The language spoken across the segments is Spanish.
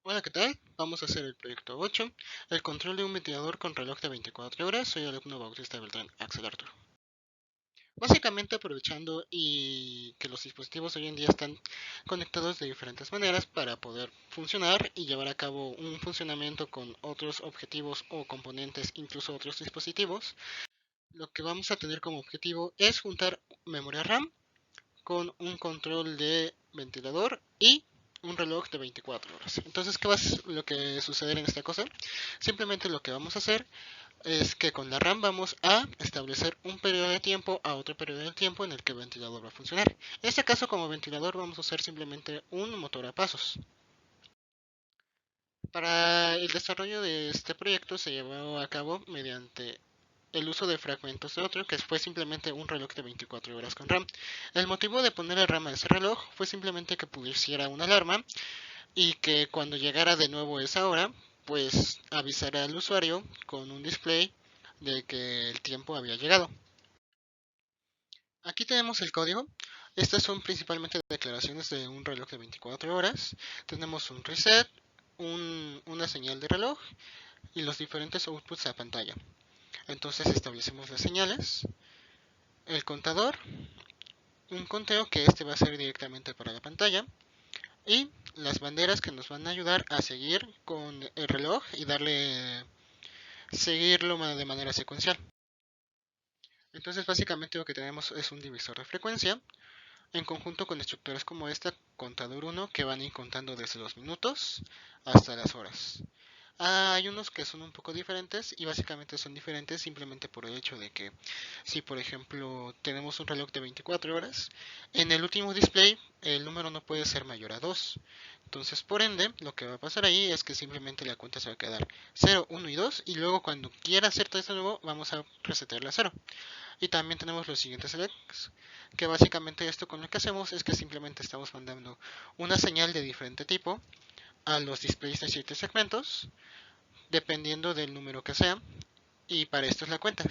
Hola, ¿qué tal? Vamos a hacer el proyecto 8, el control de un ventilador con reloj de 24 horas. Soy el alumno Bautista Beltrán, Axel Arturo. Básicamente aprovechando y que los dispositivos hoy en día están conectados de diferentes maneras para poder funcionar y llevar a cabo un funcionamiento con otros objetivos o componentes, incluso otros dispositivos, lo que vamos a tener como objetivo es juntar memoria RAM con un control de ventilador y un reloj de 24 horas. Entonces, ¿qué va a lo que suceder en esta cosa? Simplemente lo que vamos a hacer es que con la RAM vamos a establecer un periodo de tiempo a otro periodo de tiempo en el que el ventilador va a funcionar. En este caso, como ventilador, vamos a usar simplemente un motor a pasos. Para el desarrollo de este proyecto se llevó a cabo mediante el uso de fragmentos de otro, que fue simplemente un reloj de 24 horas con RAM. El motivo de poner el RAM a ese reloj fue simplemente que pusiera una alarma y que cuando llegara de nuevo esa hora, pues avisara al usuario con un display de que el tiempo había llegado. Aquí tenemos el código. Estas son principalmente declaraciones de un reloj de 24 horas. Tenemos un reset, una señal de reloj y los diferentes outputs a pantalla. Entonces establecemos las señales, el contador, un conteo que este va a ser directamente para la pantalla y las banderas que nos van a ayudar a seguir con el reloj y seguirlo de manera secuencial. Entonces básicamente lo que tenemos es un divisor de frecuencia en conjunto con estructuras como esta, contador 1, que van a ir contando desde los minutos hasta las horas. Hay unos que son un poco diferentes y básicamente son diferentes simplemente por el hecho de que si por ejemplo tenemos un reloj de 24 horas, en el último display el número no puede ser mayor a 2. Entonces por ende lo que va a pasar ahí es que simplemente la cuenta se va a quedar 0, 1 y 2 y luego cuando quiera hacer todo esto nuevo vamos a resetear la 0. Y también tenemos los siguientes selects, que básicamente esto con lo que hacemos es que simplemente estamos mandando una señal de diferente tipo a los displays de 7 segmentos dependiendo del número que sea. Y para esto es la cuenta.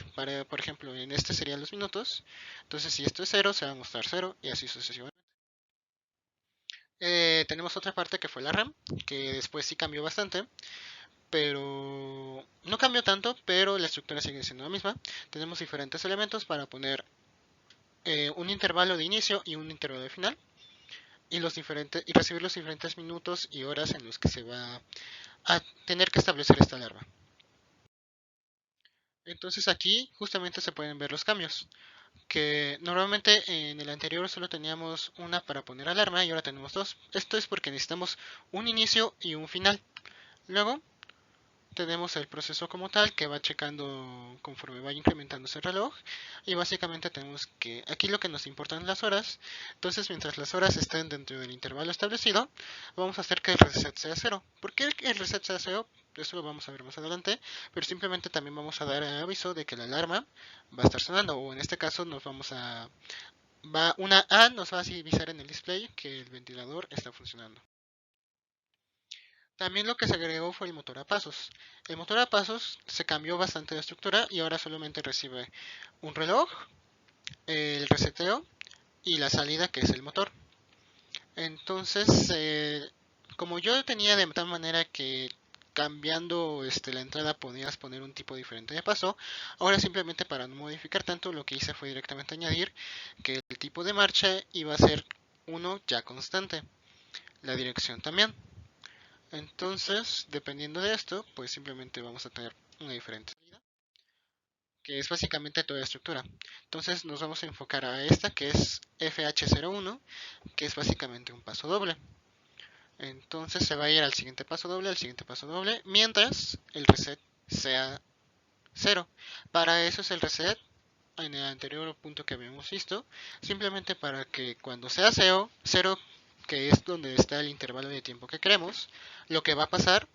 Por ejemplo, en este serían los minutos. Entonces, si esto es cero se va a mostrar cero y así sucesivamente. Tenemos otra parte que fue la RAM, que después sí cambió bastante, pero no cambió tanto, pero la estructura sigue siendo la misma. Tenemos diferentes elementos para poner un intervalo de inicio y un intervalo de final y recibir los diferentes minutos y horas en los que se va a tener que establecer esta alarma. Entonces aquí justamente se pueden ver los cambios, que normalmente en el anterior solo teníamos una para poner alarma y ahora tenemos dos. Esto es porque necesitamos un inicio y un final. Luego tenemos el proceso como tal que va checando conforme vaya incrementándose el reloj y básicamente tenemos que aquí lo que nos importan las horas. Entonces mientras las horas estén dentro del intervalo establecido vamos a hacer que el reset sea cero. ¿Por qué el reset sea cero? Eso lo vamos a ver más adelante, pero simplemente también vamos a dar el aviso de que la alarma va a estar sonando, o en este caso una A nos va a avisar en el display que el ventilador está funcionando. También lo que se agregó fue el motor a pasos. El motor a pasos se cambió bastante de estructura y ahora solamente recibe un reloj, el reseteo y la salida que es el motor. Entonces, como yo tenía de tal manera que cambiando la entrada podías poner un tipo diferente de paso, ahora simplemente para no modificar tanto lo que hice fue directamente añadir que el tipo de marcha iba a ser uno ya constante, la dirección también. Entonces, dependiendo de esto, pues simplemente vamos a tener una diferente salida, que es básicamente toda la estructura. Entonces nos vamos a enfocar a esta que es FH01, que es básicamente un paso doble. Entonces se va a ir al siguiente paso doble, al siguiente paso doble, mientras el reset sea cero. Para eso es el reset en el anterior punto que habíamos visto, simplemente para que cuando sea cero, que es donde está el intervalo de tiempo que queremos, lo que va a pasar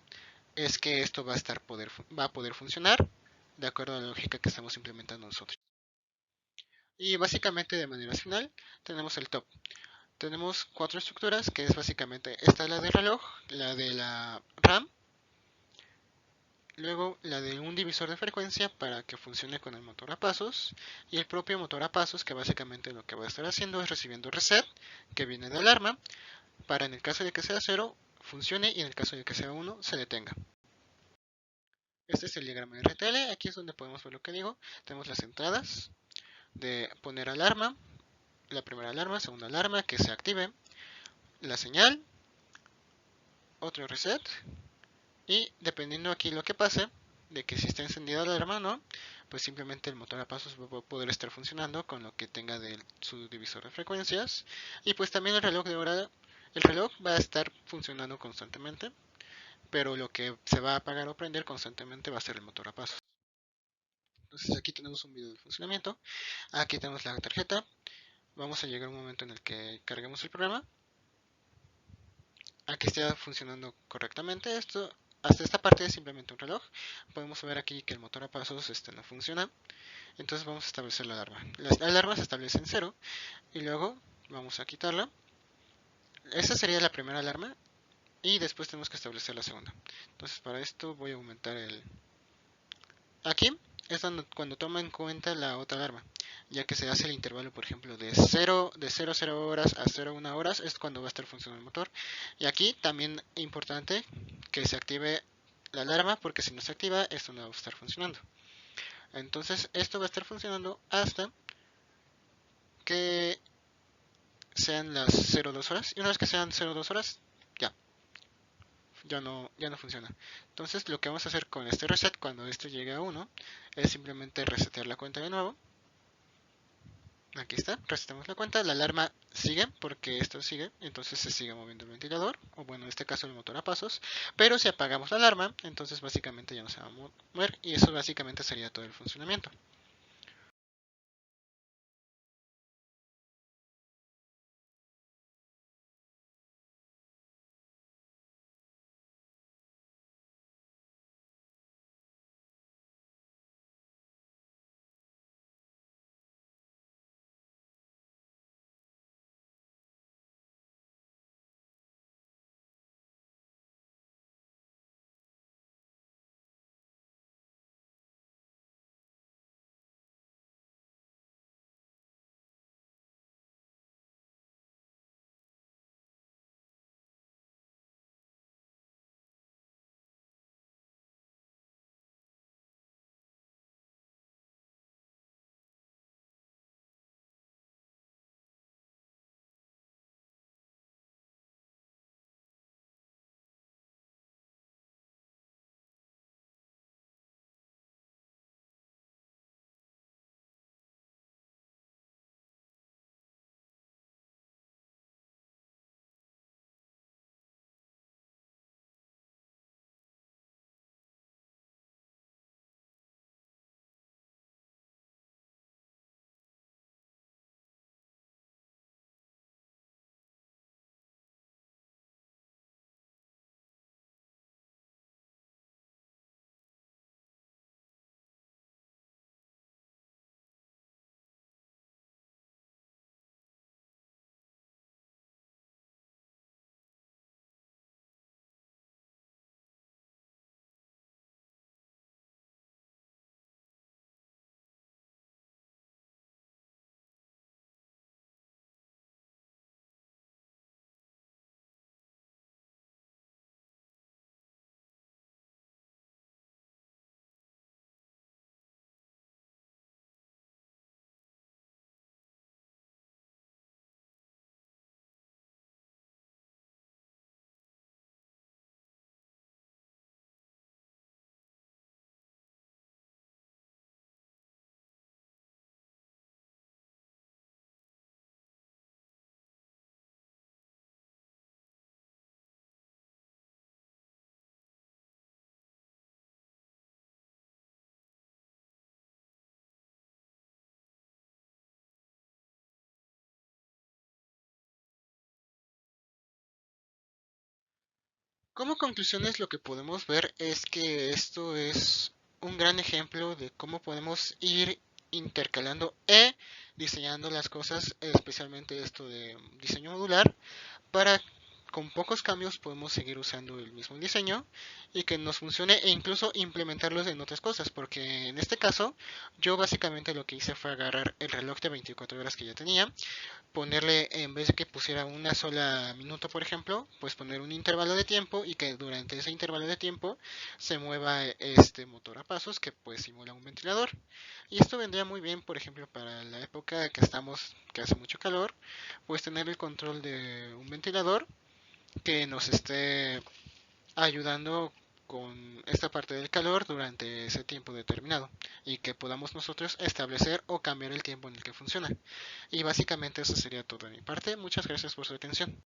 es que esto va a poder funcionar de acuerdo a la lógica que estamos implementando nosotros. Y básicamente de manera final tenemos el top. Tenemos cuatro estructuras, que es básicamente esta la del reloj, la de la RAM, luego la de un divisor de frecuencia para que funcione con el motor a pasos y el propio motor a pasos que básicamente lo que va a estar haciendo es recibiendo reset que viene de alarma para en el caso de que sea cero funcione y en el caso de que sea 1 se detenga. Este es el diagrama de RTL, aquí es donde podemos ver lo que digo. Tenemos las entradas de poner alarma, la primera alarma, segunda alarma, que se active, la señal, otro reset, y dependiendo aquí lo que pase, de que si está encendida la alarma o no, pues simplemente el motor a pasos va a poder estar funcionando con lo que tenga de su divisor de frecuencias, y pues también el reloj de hora, el reloj va a estar funcionando constantemente, pero lo que se va a apagar o prender constantemente va a ser el motor a pasos. Entonces aquí tenemos un video de funcionamiento, aquí tenemos la tarjeta, vamos a llegar a un momento en el que carguemos el programa, aquí está funcionando correctamente. Esto, hasta esta parte es simplemente un reloj. Podemos ver aquí que el motor a pasos no funciona. Entonces vamos a establecer la alarma. Las alarmas se establecen en 0 y luego vamos a quitarla. Esa sería la primera alarma y después tenemos que establecer la segunda. Entonces para esto voy a aumentar el... Aquí es cuando toma en cuenta la otra alarma, ya que se hace el intervalo, por ejemplo, de 0 horas a 0,1 horas, es cuando va a estar funcionando el motor. Y aquí también importante que se active la alarma, porque si no se activa, esto no va a estar funcionando. Entonces, esto va a estar funcionando hasta que sean las 0,2 horas. Y una vez que sean 0,2 horas, ya no funciona. Entonces, lo que vamos a hacer con este reset, cuando esto llegue a 1, es simplemente resetear la cuenta de nuevo. Aquí está, resetamos la cuenta, la alarma sigue porque esto sigue, entonces se sigue moviendo el ventilador, o bueno, en este caso el motor a pasos, pero si apagamos la alarma, entonces básicamente ya no se va a mover y eso básicamente sería todo el funcionamiento. Como conclusiones lo que podemos ver es que esto es un gran ejemplo de cómo podemos ir intercalando diseñando las cosas, especialmente esto de diseño modular, para con pocos cambios podemos seguir usando el mismo diseño y que nos funcione e incluso implementarlos en otras cosas, porque en este caso yo básicamente lo que hice fue agarrar el reloj de 24 horas que ya tenía, ponerle, en vez de que pusiera una sola minuto, por ejemplo, pues poner un intervalo de tiempo y que durante ese intervalo de tiempo se mueva este motor a pasos que pues simula un ventilador. Y esto vendría muy bien, por ejemplo, para la época que estamos, que hace mucho calor, pues tener el control de un ventilador que nos esté ayudando con esta parte del calor durante ese tiempo determinado y que podamos nosotros establecer o cambiar el tiempo en el que funciona. Y básicamente eso sería todo de mi parte. Muchas gracias por su atención.